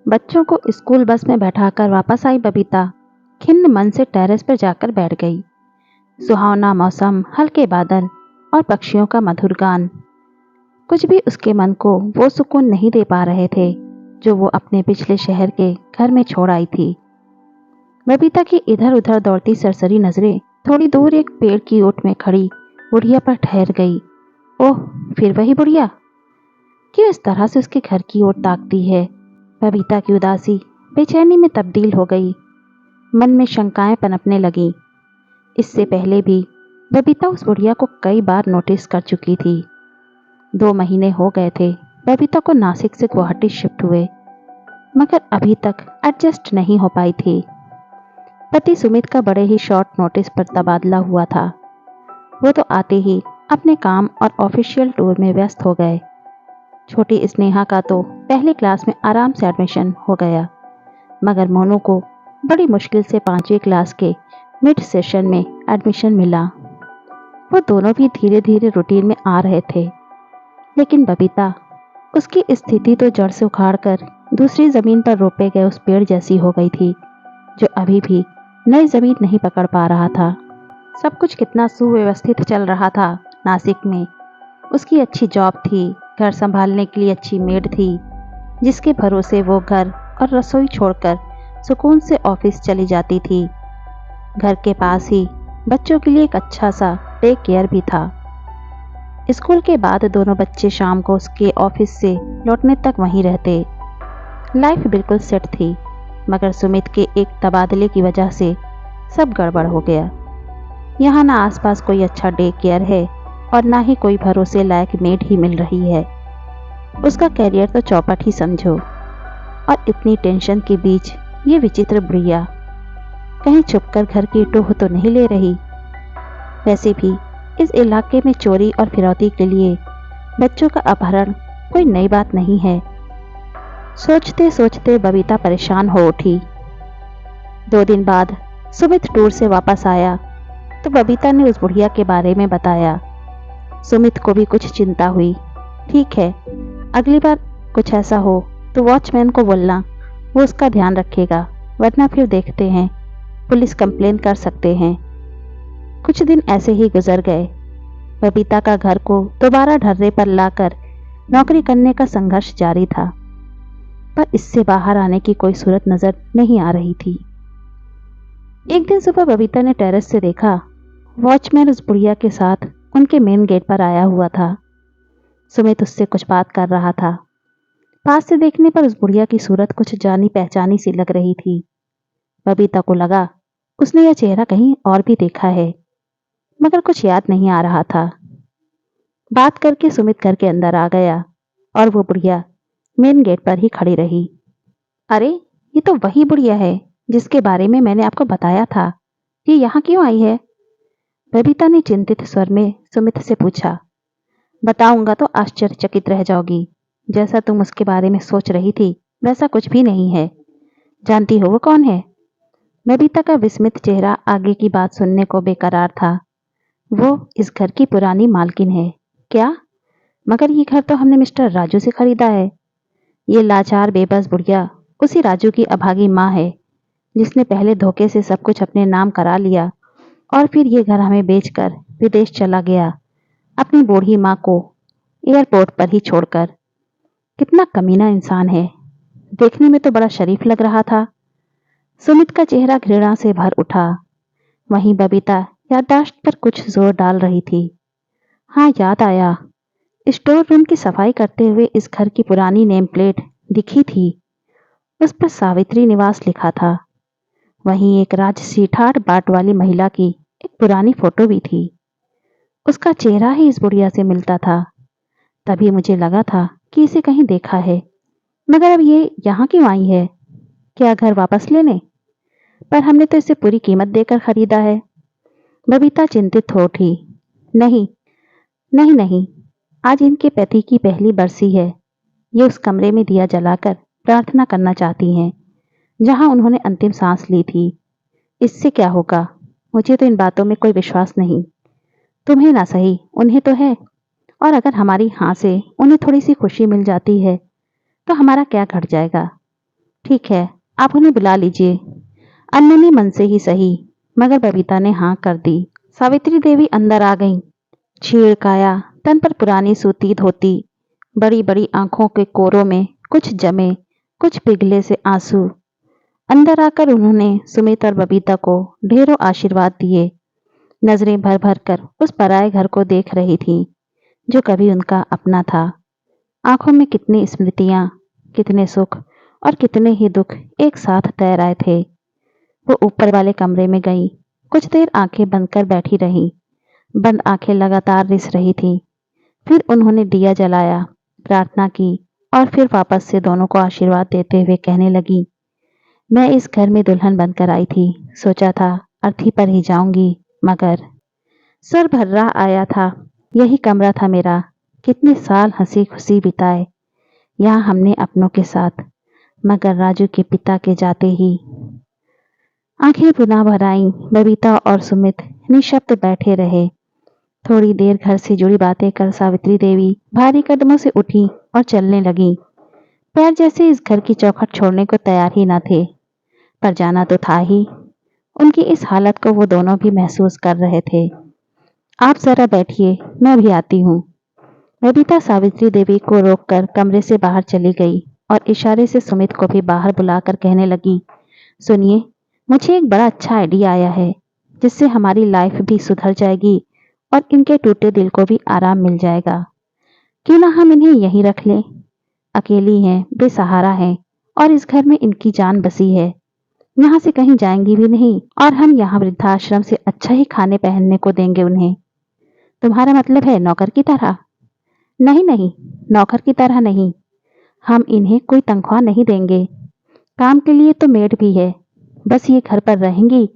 बच्चों को school bus में बैठाकर वापस आई बबीता खिन्न मन से टेरेस पर जाकर बैठ गई। सुहावना मौसम, हल्के बादल और पक्षियों का मधुर गान, कुछ भी उसके मन को वो सुकून नहीं दे पा रहे थे जो वो अपने पिछले शहर के घर में छोड़ आई थी। बबीता की इधर उधर दौड़ती सरसरी नजरें थोड़ी दूर एक पेड़ की ओट में खड़ी बुढ़िया पर ठहर गई। ओह, फिर वही बुढ़िया! क्यों इस तरह से उसके घर की ओर ताकती है? बबीता की उदासी बेचैनी में तब्दील हो गई। मन में शंकाएं पनपने लगीं। इससे पहले भी बबीता उस बुढ़िया को कई बार नोटिस कर चुकी थी। 2 महीने हो गए थे बबीता को नासिक से गुवाहाटी शिफ्ट हुए, मगर अभी तक एडजस्ट नहीं हो पाई थी। पति सुमित का बड़े ही शॉर्ट नोटिस पर तबादला हुआ था। वो तो आते ही अपने काम और ऑफिशियल टूर में व्यस्त हो गए। छोटी स्नेहा का तो पहली क्लास में आराम से एडमिशन हो गया, मगर मोनू को बड़ी मुश्किल से 5वीं क्लास के मिड सेशन में एडमिशन मिला। वो दोनों भी धीरे धीरे रूटीन में आ रहे थे, लेकिन बबीता, उसकी स्थिति तो जड़ से उखाड़कर दूसरी जमीन पर रोपे गए उस पेड़ जैसी हो गई थी जो अभी भी नई जमीन नहीं पकड़ पा रहा था। सब कुछ कितना सुव्यवस्थित चल रहा था नासिक में। उसकी अच्छी जॉब थी, घर संभालने के लिए अच्छी मेड थी, जिसके भरोसे वो घर और रसोई छोड़कर सुकून से ऑफिस चली जाती थी। घर के पास ही बच्चों के लिए एक अच्छा सा डे केयर भी था। स्कूल के बाद दोनों बच्चे शाम को उसके ऑफिस से लौटने तक वहीं रहते। लाइफ बिल्कुल सेट थी, मगर सुमित के एक तबादले की वजह से सब गड़बड़ हो गया। यहाँ ना आसपास कोई अच्छा डे केयर है और ना ही कोई भरोसे लायक मेड ही मिल रही है। उसका कैरियर तो चौपट ही समझो। और इतनी टेंशन के बीच ये विचित्र बुढ़िया कहीं छुपकर घर की टूह तो नहीं ले रही। वैसे भी इस इलाके में चोरी और फिरौती के लिए बच्चों का अपहरण कोई नई बात नहीं है। सोचते सोचते बबीता परेशान हो उठी। 2 दिन बाद सुमित टूर से वापस आया तो बबीता ने उस बुढ़िया के बारे में बताया। सुमित को भी कुछ चिंता हुई। ठीक है, अगली बार कुछ ऐसा हो तो वॉचमैन को बोलना, वो उसका ध्यान रखेगा, वरना फिर देखते हैं, पुलिस कंप्लेन कर सकते हैं। कुछ दिन ऐसे ही गुजर गए। बबीता का घर को दोबारा ढर्रे पर लाकर नौकरी करने का संघर्ष जारी था, पर इससे बाहर आने की कोई सूरत नजर नहीं आ रही थी। एक दिन सुबह बबीता ने टेरेस से देखा, वॉचमैन उस बुढ़िया के साथ उनके मेन गेट पर आया हुआ था। सुमित उससे कुछ बात कर रहा था। पास से देखने पर उस बुढ़िया की सूरत कुछ जानी पहचानी सी लग रही थी। बबीता को लगा उसने यह चेहरा कहीं और भी देखा है, मगर कुछ याद नहीं आ रहा था। बात करके सुमित घर के अंदर आ गया और वो बुढ़िया मेन गेट पर ही खड़ी रही। अरे, ये तो वही बुढ़िया है जिसके बारे में मैंने आपको बताया था। ये यहाँ क्यों आई है? बबीता ने चिंतित स्वर में सुमित से पूछा। बताऊंगा तो आश्चर्यचकित रह जाओगी। जैसा तुम उसके बारे में सोच रही थी वैसा कुछ भी नहीं है। जानती हो वो कौन है? बबीता का विस्मित चेहरा आगे की बात सुनने को बेकरार था। वो इस घर की पुरानी मालकिन है। क्या? मगर ये घर तो हमने मिस्टर राजू से खरीदा है। ये लाचार बेबस बुढ़िया उसी राजू की अभागी माँ है, जिसने पहले धोखे से सब कुछ अपने नाम करा लिया और फिर ये घर हमें बेचकर विदेश चला गया, अपनी बूढ़ी माँ को एयरपोर्ट पर ही छोड़कर। कितना कमीना इंसान है। देखने में तो बड़ा शरीफ लग रहा था। सुमित का चेहरा घृणा से भर उठा। वहीं बबीता याददाश्त पर कुछ जोर डाल रही थी। हाँ, याद आया। स्टोर रूम की सफाई करते हुए इस घर की पुरानी नेम प्लेट दिखी थी। उस पर सावित्री निवास लिखा था। वहीं एक राजसी ठाठ बाट वाली महिला की एक पुरानी फोटो भी थी। उसका चेहरा ही इस बुढ़िया से मिलता था। तभी मुझे लगा था कि इसे कहीं देखा है, मगर अब ये यहाँ क्यों आई है? क्या घर वापस लेने? पर हमने तो इसे पूरी कीमत देकर खरीदा है। बबीता चिंतित हो उठी। नहीं नहीं नहीं, आज इनके पति की पहली बरसी है। ये उस कमरे में दिया जलाकर प्रार्थना करना चाहती हैं जहां उन्होंने अंतिम सांस ली थी। इससे क्या होगा? मुझे तो इन बातों में कोई विश्वास नहीं। तुम्हें ना सही, उन्हें तो है। और अगर हमारी हाँ से उन्हें थोड़ी सी खुशी मिल जाती है तो हमारा क्या घट जाएगा? ठीक है, आप उन्हें बुला लीजिए। अन्य ने मन से ही सही, मगर बबीता ने हाँ कर दी। सावित्री देवी अंदर आ गईं। छीड़ काया, तन पर पुरानी सूती धोती, बड़ी बड़ी आंखों के कोरों में कुछ जमे, कुछ पिघले से आंसू। अंदर आकर उन्होंने सुमित और बबीता को ढेरों आशीर्वाद दिए। नजरें भर भर कर उस पराए घर को देख रही थी जो कभी उनका अपना था। आंखों में कितनी स्मृतियां, कितने सुख और कितने ही दुख एक साथ तैर आए थे। वो ऊपर वाले कमरे में गई। कुछ देर आंखें बंद कर बैठी रही। बंद आंखें लगातार रिस रही थी। फिर उन्होंने दिया जलाया, प्रार्थना की और फिर वापस से दोनों को आशीर्वाद देते हुए कहने लगी, मैं इस घर में दुल्हन बनकर आई थी। सोचा था अर्थी पर ही जाऊंगी, मगर सर भर्रा आया था। यही कमरा था मेरा। कितने साल हंसी खुशी बिताए यहाँ हमने अपनों के साथ, मगर राजू के पिता के जाते ही। आंखें पुनः भर आईं। बबीता और सुमित निशब्द बैठे रहे। थोड़ी देर घर से जुड़ी बातें कर सावित्री देवी भारी कदमों से उठी और चलने लगी। पैर जैसे इस घर की चौखट छोड़ने को तैयार ही न थे, पर जाना तो था ही। उनकी इस हालत को वो दोनों भी महसूस कर रहे थे। आप जरा बैठिए, मैं भी आती हूँ। बबीता सावित्री देवी को रोककर कमरे से बाहर चली गई और इशारे से सुमित को भी बाहर बुलाकर कहने लगी, सुनिए, मुझे एक बड़ा अच्छा आइडिया आया है जिससे हमारी लाइफ भी सुधर जाएगी और इनके टूटे दिल को भी आराम मिल जाएगा। क्यों ना हम इन्हें यहीं रख लें। अकेली हैं, बेसहारा हैं और इस घर में इनकी जान बसी है। यहाँ से कहीं जाएंगी भी नहीं और हम यहाँ वृद्धाश्रम से अच्छा ही खाने पहनने को देंगे उन्हें। तुम्हारा मतलब है नौकर की तरह? नहीं नहीं, नौकर की तरह नहीं। हम इन्हें कोई तनख्वाह नहीं देंगे। काम के लिए तो मेड भी है। बस ये घर पर रहेंगी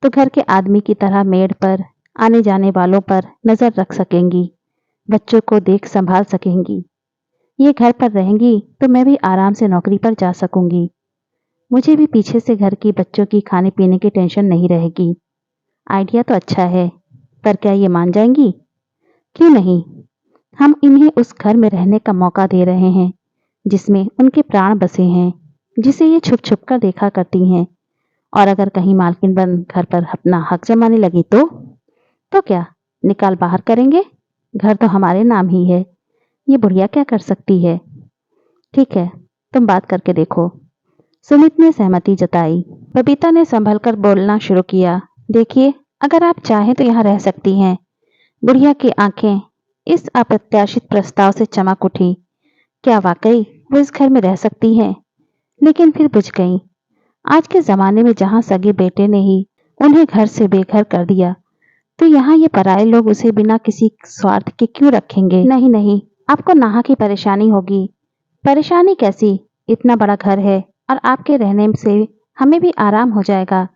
तो घर के आदमी की तरह मेड पर, आने जाने वालों पर नजर रख सकेंगी, बच्चों को देख संभाल सकेंगी। ये घर पर रहेंगी तो मैं भी आराम से नौकरी पर जा सकूंगी। मुझे भी पीछे से घर की बच्चों की खाने पीने की टेंशन नहीं रहेगी। आइडिया तो अच्छा है, पर क्या ये मान जाएंगी? क्यों नहीं। हम इन्हें उस घर में रहने का मौका दे रहे हैं जिसमें उनके प्राण बसे हैं, जिसे ये छुप छुप कर देखा करती हैं। और अगर कहीं मालकिन बन घर पर अपना हक जमाने लगी तो क्या, निकाल बाहर करेंगे? घर तो हमारे नाम ही है। ये बुढ़िया क्या कर सकती है? ठीक है, तुम बात करके देखो। सुमित ने सहमति जताई। बबीता ने संभल कर बोलना शुरू किया, देखिए, अगर आप चाहें तो यहाँ रह सकती हैं। बुढ़िया की आंखें इस अप्रत्याशित प्रस्ताव से चमक उठी। क्या वाकई वो इस घर में रह सकती हैं? लेकिन फिर बुझ गईं। आज के जमाने में जहाँ सगे बेटे ने ही उन्हें घर से बेघर कर दिया, तो यहाँ ये पराये लोग उसे बिना किसी स्वार्थ के क्यों रखेंगे? नहीं नहीं, आपको नाहक की परेशानी होगी। परेशानी कैसी? इतना बड़ा घर है और आपके रहने से हमें भी आराम हो जाएगा।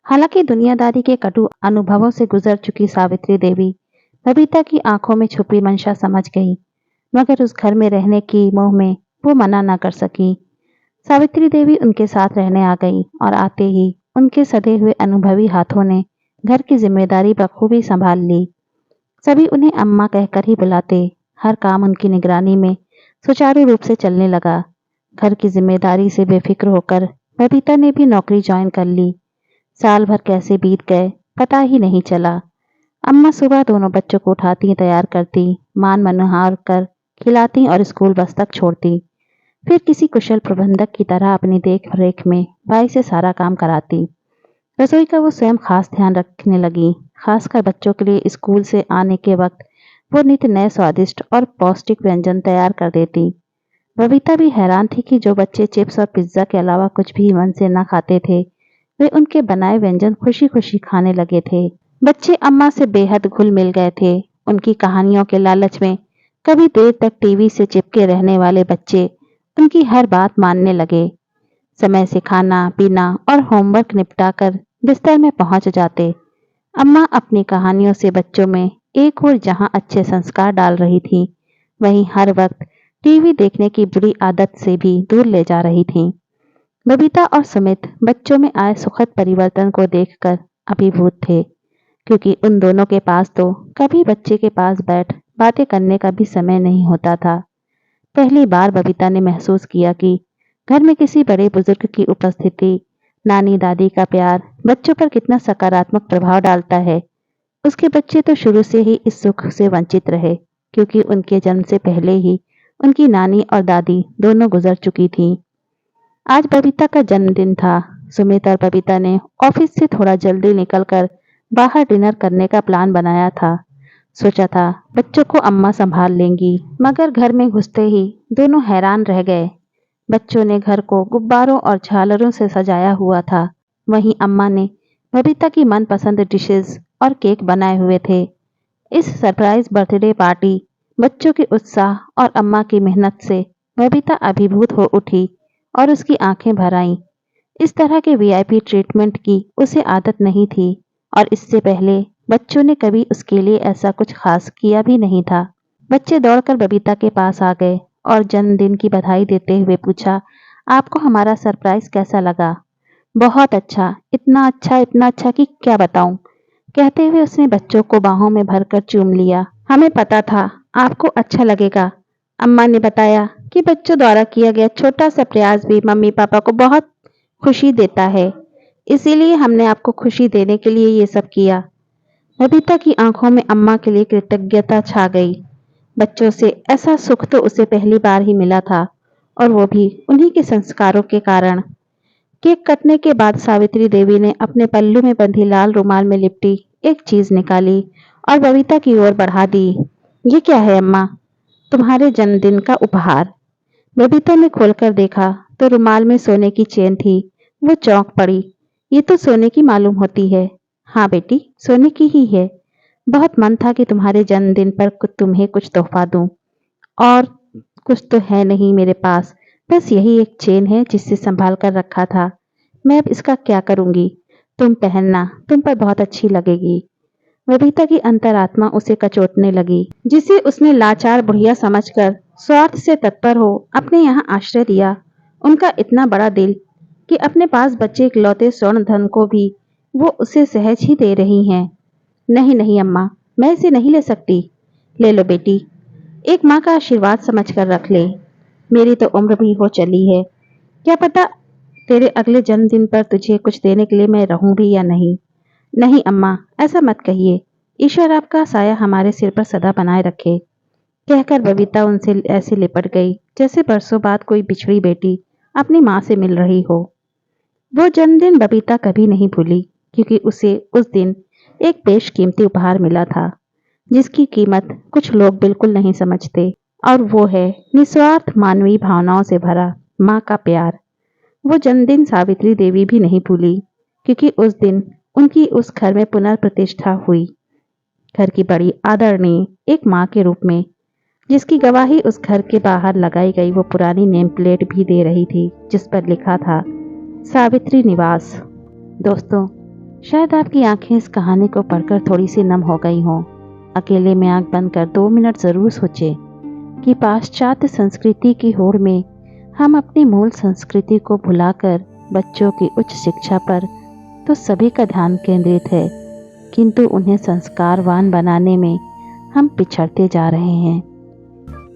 हालांकि दुनियादारी के कटु अनुभवों से गुजर चुकी सावित्री देवी बबीता की आंखों में छुपी मंशा समझ गई, मगर उस घर में रहने की मोह में वो मना न कर सकी। सावित्री देवी उनके साथ रहने आ गई और आते ही उनके सधे हुए अनुभवी हाथों ने घर की जिम्मेदारी बखूबी संभाल ली। सभी उन्हें अम्मा कहकर ही बुलाते। हर काम उनकी निगरानी में सुचारू रूप से चलने लगा। घर की जिम्मेदारी से बेफिक्र होकर बबीता ने भी नौकरी ज्वाइन कर ली। साल भर कैसे बीत गए पता ही नहीं चला। अम्मा सुबह दोनों बच्चों को उठाती, तैयार करती, मान मनोहार कर खिलाती और स्कूल बस तक छोड़ती। फिर किसी कुशल प्रबंधक की तरह अपनी देख रेख में भाई से सारा काम कराती। रसोई का वो स्वयं खास ध्यान रखने लगी। खासकर बच्चों के लिए स्कूल से आने के वक्त वो नित्य नए स्वादिष्ट और पौष्टिक व्यंजन तैयार कर देती। बबीता भी हैरान थी कि जो बच्चे चिप्स और पिज्जा के अलावा कुछ भी मन से न खाते थे, वे उनके बनाए व्यंजन खुशी खुशी खाने लगे थे। बच्चे अम्मा से बेहद घुल मिल गए थे। उनकी कहानियों के लालच में कभी देर तक टीवी से चिपके रहने वाले बच्चे उनकी हर बात मानने लगे। समय से खाना पीना और होमवर्क निपटाकर बिस्तर में पहुंच जाते। अम्मा अपनी कहानियों से बच्चों में एक और जहां अच्छे संस्कार डाल रही थी, वहीं हर वक्त टीवी देखने की बुरी आदत से भी दूर ले जा रही थीं। बबीता और सुमित बच्चों में आए सुखद परिवर्तन को देखकर अभिभूत थे, क्योंकि उन दोनों के पास तो कभी बच्चे के पास बैठ बातें करने का भी समय नहीं होता था। पहली बार बबीता ने महसूस किया कि घर में किसी बड़े बुजुर्ग की उपस्थिति, नानी दादी का प्यार बच्चों पर कितना सकारात्मक प्रभाव डालता है। उसके बच्चे तो शुरू से ही इस सुख से वंचित रहे, क्योंकि उनके जन्म से पहले ही उनकी नानी और दादी दोनों गुजर चुकी थीं। आज बबीता का जन्मदिन था। सुमित और बबीता ने ऑफिस से थोड़ा जल्दी निकलकर बाहर डिनर करने का प्लान बनाया था। सोचा था बच्चों को अम्मा संभाल लेंगी, मगर घर में घुसते ही दोनों हैरान रह गए। बच्चों ने घर को गुब्बारों और झालरों से सजाया हुआ था। वहीं अम्मा ने बबीता की मनपसंद डिशेस और केक बनाए हुए थे। इस सरप्राइज बर्थडे पार्टी, बच्चों के उत्साह और अम्मा की मेहनत से बबीता अभिभूत हो उठी और उसकी आंखें भर आईं। इस तरह के वीआईपी ट्रीटमेंट की उसे आदत नहीं थी और इससे पहले बच्चों ने कभी उसके लिए ऐसा कुछ खास किया भी नहीं था। बच्चे दौड़कर बबीता के पास आ गए और जन्मदिन की बधाई देते हुए पूछा, आपको हमारा सरप्राइज कैसा लगा? बहुत अच्छा, इतना अच्छा कि क्या बताऊं। कहते हुए उसने बच्चों को बाहों में भरकर चूम लिया। हमें पता था आपको अच्छा लगेगा। अम्मा ने बताया कि बच्चों द्वारा किया गया छोटा सा प्रयास भी मम्मी पापा को बहुत खुशी देता है, इसीलिए हमने आपको खुशी देने के लिए ये सब किया। बबीता की आंखों में अम्मा के लिए कृतज्ञता छा गई। बच्चों से ऐसा सुख तो उसे पहली बार ही मिला था, और वो भी उन्हीं के संस्कारों के कारण। केक कटने के बाद सावित्री देवी ने अपने पल्लू में बंधी लाल रुमाल में लिपटी एक चीज निकाली और बबीता की ओर बढ़ा दी। ये क्या है अम्मा? तुम्हारे जन्मदिन का उपहार। बबीता ने खोलकर देखा तो रुमाल में सोने की चेन थी। वो चौंक पड़ी। ये तो सोने की मालूम होती है। हाँ बेटी, सोने की ही है। बहुत मन था कि तुम्हारे जन्मदिन पर तुम्हें कुछ तोहफा दूं, और कुछ तो है नहीं मेरे पास। बस यही एक चेन है जिसे संभाल कर रखा था। मैं अब इसका क्या करूंगी? तुम पहनना, तुम पर बहुत अच्छी लगेगी। बबीता की अंतरात्मा उसे कचोटने लगी, जिसे उसने लाचार बुढ़िया समझकर स्वार्थ से तत्पर हो अपने यहाँ आश्रय दिया। उनका इतना बड़ा दिल कि अपने पास बचे इकलौते स्वर्ण धन को भी वो उसे सहज ही दे रही हैं। नहीं नहीं अम्मा, मैं इसे नहीं ले सकती। ले लो बेटी, एक माँ का आशीर्वाद समझकर रख ले। मेरी तो उम्र भी हो चली है, क्या पता तेरे अगले जन्मदिन पर तुझे कुछ देने के लिए मैं रहूं भी या नहीं। नहीं अम्मा, ऐसा मत कहिए। ईश्वर आपका साया हमारे सिर पर सदा बनाए रखे। कहकर बबीता उनसे ऐसे लिपट गई जैसे बरसों बाद कोई बिछड़ी बेटी अपनी माँ से मिल रही हो। वो जन्मदिन बबीता कभी नहीं भूली, क्योंकि उसे उस दिन एक बेशकीमती उपहार मिला था, जिसकी कीमत कुछ लोग बिल्कुल नहीं समझते, और वो है निस्वार्थ मानवीय भावनाओं से भरा माँ का प्यार। वो जन्मदिन सावित्री देवी भी नहीं भूली, क्योंकि उस दिन उनकी उस घर में पुनर्प्रतिष्ठा हुई, घर की बड़ी आदरणीय एक माँ के रूप में, जिसकी गवाही उस घर के बाहर लगाई गई वो पुरानी नेम प्लेट भी दे रही थी, जिस पर लिखा था सावित्री निवास। दोस्तों, शायद आपकी आंखें इस कहानी को पढ़कर थोड़ी सी नम हो गई हों। अकेले में आंख बंद कर 2 मिनट जरूर सोचें कि पाश्चात्य संस्कृति की होड़ में हम अपनी मूल संस्कृति को भुलाकर बच्चों की उच्च शिक्षा पर तो सभी का ध्यान केंद्रित है, किंतु उन्हें संस्कारवान बनाने में हम पिछड़ते जा रहे हैं।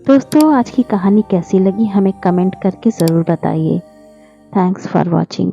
दोस्तों, आज की कहानी कैसी लगी हमें कमेंट करके ज़रूर बताइए। Thanks for watching.